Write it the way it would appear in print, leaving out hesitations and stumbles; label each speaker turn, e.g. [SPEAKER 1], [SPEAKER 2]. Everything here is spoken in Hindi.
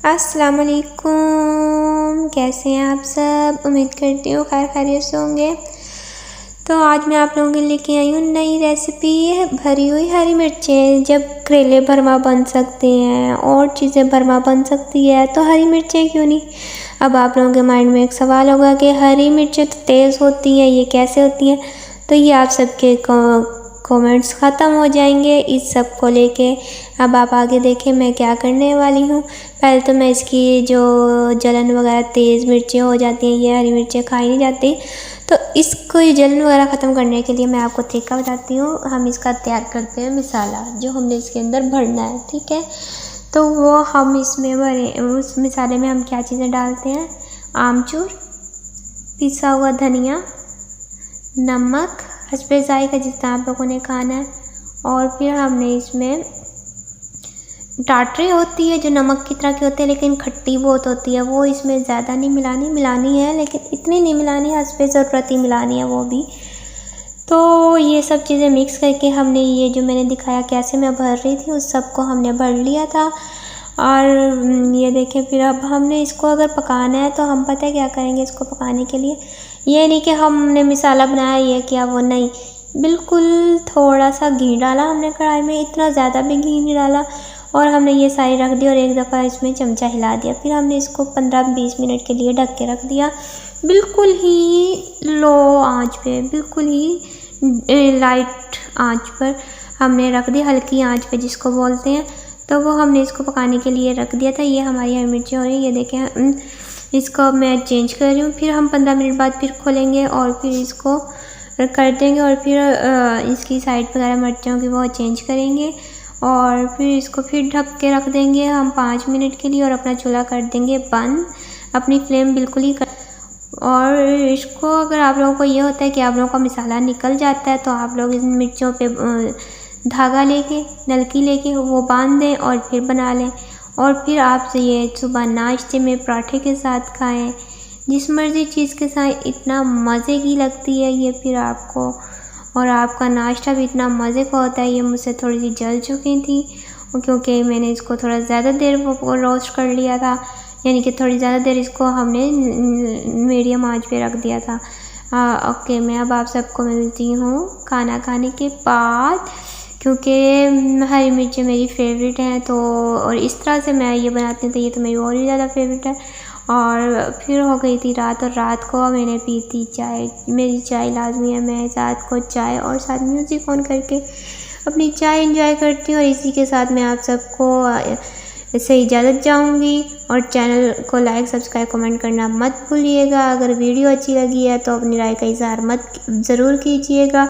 [SPEAKER 1] अस्सलाम वालेकुम, कैसे हैं आप सब। उम्मीद करती हूँ खैर खैरियत से होंगे। तो आज मैं आप लोगों के लिए लेके आई हूँ नई रेसिपी, भरी हुई हरी मिर्चें। जब करेले भरमा बन सकते हैं और चीज़ें भरमा बन सकती है तो हरी मिर्चें क्यों नहीं। अब आप लोगों के माइंड में एक सवाल होगा कि हरी मिर्चें तो तेज़ होती हैं, ये कैसे होती हैं। तो ये आप सबके कमेंट्स ख़त्म हो जाएंगे इस सब को लेके। अब आप आगे देखें मैं क्या करने वाली हूँ। पहले तो मैं इसकी जो जलन वगैरह, तेज़ मिर्चें हो जाती हैं, ये हरी मिर्चें खाई नहीं जाती, तो इसको जलन वगैरह ख़त्म करने के लिए मैं आपको तरीका बताती हूँ। हम इसका तैयार करते हैं मसाला जो हमने इसके अंदर भरना है, ठीक है। तो वो हम इसमें उस मसाले में हम क्या चीज़ें डालते हैं। आमचूर, पिसा हुआ धनिया, नमक हस्बे जायका जितना आप लोगों ने खाना है, और फिर हमने इसमें टाटरी होती है जो नमक की तरह की होती है लेकिन खट्टी बहुत होती है, वो इसमें ज़्यादा नहीं मिलानी है लेकिन इतनी नहीं मिलानी है, हस्बे ज़रूरत ही मिलानी है वो भी। तो ये सब चीज़ें मिक्स करके हमने ये जो मैंने दिखाया कैसे मैं भर रही थी उस सब को हमने भर लिया था। और ये देखें, फिर अब हमने इसको अगर पकाना है तो हम पता है क्या करेंगे इसको पकाने के लिए। ये नहीं कि हमने मसाला बनाया ये किया वो, नहीं, बिल्कुल थोड़ा सा घी डाला हमने कढ़ाई में, इतना ज़्यादा भी घी नहीं डाला, और हमने ये सारी रख दी और एक दफ़ा इसमें चमचा हिला दिया। फिर हमने इसको 15-20 मिनट के लिए ढक के रख दिया, बिल्कुल ही लो आंच पे, बिल्कुल ही लाइट आंच पर हमने रख दी, हल्की आंच पे जिसको बोलते हैं। तो वो हमने इसको पकाने के लिए रख दिया था। ये हमारी हरी मिर्ची हो रही है, ये देखें, इसको मैं चेंज कर रही हूँ। फिर हम 15 मिनट बाद फिर खोलेंगे और फिर इसको कर देंगे, और फिर इसकी साइड वगैरह मिर्चों की वो चेंज करेंगे, और फिर इसको फिर ढक के रख देंगे हम 5 मिनट के लिए, और अपना चूल्हा कर देंगे बंद, अपनी फ्लेम बिल्कुल ही और इसको अगर आप लोगों को ये होता है कि आप लोगों का मसाला निकल जाता है तो आप लोग इन मिर्चों पे धागा लेके, नलकी लेके वो बांध दें और फिर बना लें, और फिर आप ये सुबह नाश्ते में पराठे के साथ खाएं, जिस मर्ज़ी चीज़ के साथ, इतना मज़े की लगती है ये फिर आपको, और आपका नाश्ता भी इतना मज़े का होता है। ये मुझसे थोड़ी सी जल चुकी थी क्योंकि मैंने इसको थोड़ा ज़्यादा देर वो रोस्ट कर लिया था, यानी कि थोड़ी ज़्यादा देर इसको हमने मीडियम आंच पे रख दिया था। ओके, मैं अब आप सबको मिलती हूँ खाना खाने के बाद, क्योंकि हरी मिर्ची मेरी फेवरेट हैं। तो और इस तरह से मैं ये बनाती हूँ तो ये तो मेरी और भी ज़्यादा फेवरेट है। और फिर हो गई थी रात, और रात को मैंने पी थी चाय, मेरी चाय लाजमी है, मैं रात को चाय और साथ म्यूज़िक ऑन करके अपनी चाय एंजॉय करती हूँ। और इसी के साथ मैं आप सबको इससे इजाज़त चाहूँगी, और चैनल को लाइक, सब्सक्राइब, कमेंट करना मत भूलिएगा। अगर वीडियो अच्छी लगी है तो अपनी राय का इज़हार ज़रूर कीजिएगा।